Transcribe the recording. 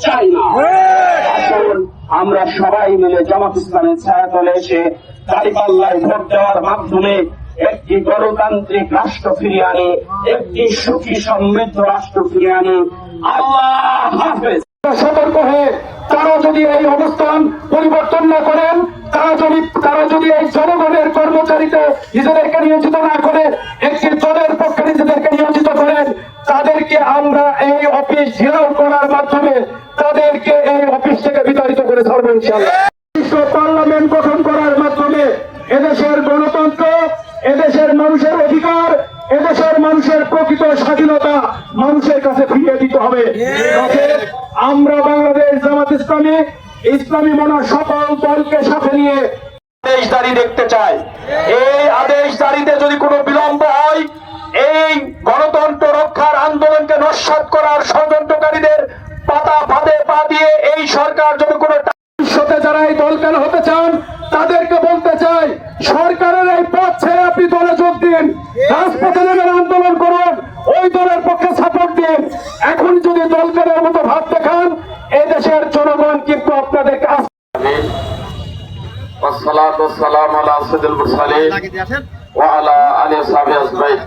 চাই না। আসুন আমরা সবাই মিলে জামাত ইসলামের ছায়াতলে এসে দাঁড়িপাল্লায় ভোট দেওয়ার মাধ্যমে একটি গণতান্ত্রিক রাষ্ট্র ফিরিয়ে আনি, একটি সুখী সমৃদ্ধ রাষ্ট্র ফিরিয়ে আনি। আল্লাহ হাফেজ। সতর্ক হয়ে তারা যদি এই অবস্থান পরিবর্তন না করেন, তারা যদি এই জনগণের কর্মচারীতে নিজেদেরকে নিয়োজিত না করে একটি দলের পক্ষে নিজেদেরকে নিয়োজিত করেন, তাদেরকে আমরা এই অফিস ঘেরাও করার মাধ্যমে তাদেরকে এই অফিস থেকে বিতাড়িত করে ছাড়বো ইনশাআল্লাহ। পার্লামেন্ট গঠন করার মাধ্যমে এদেশের গণতন্ত্র, এদেশের মানুষের অধিকার, এদেশের মানুষের প্রকৃত স্বাধীনতা মানুষের কাছে ফিরিয়ে দিতে হবে। আমরা বাংলাদেশ জামাত ইসলামী মনা সকল দলকে সাথে নিয়ে আদেশদারি দেখতে চাই। এই আদেশদারিতে যদি কোনো বিলম্ব হয়, এই গণতন্ত্র রক্ষার আন্দোলনকে নস্যাৎ করার ষড়যন্ত্রকারীদের পাতা ফাঁদে পা দিয়ে এই সরকার যদি কোনো ভবিষ্যতে যারা এই দল কেন হতে চান তাদেরকে বলতে চাই, সরকারের এই পথ ছেড়ে আপনি দলে যোগ দিন, রাজপথে নেমে আন্দোলন করুন, ওই দলের পক্ষে সাপোর্ট দিন। এখন যদি দলকারের মতো ভাব দেখান, এই দেশের জনগণ কিন্তু আপনাদেরকে والصلاة والسلام على سيد المرسلين وعلى آله وصحبه أجمعين।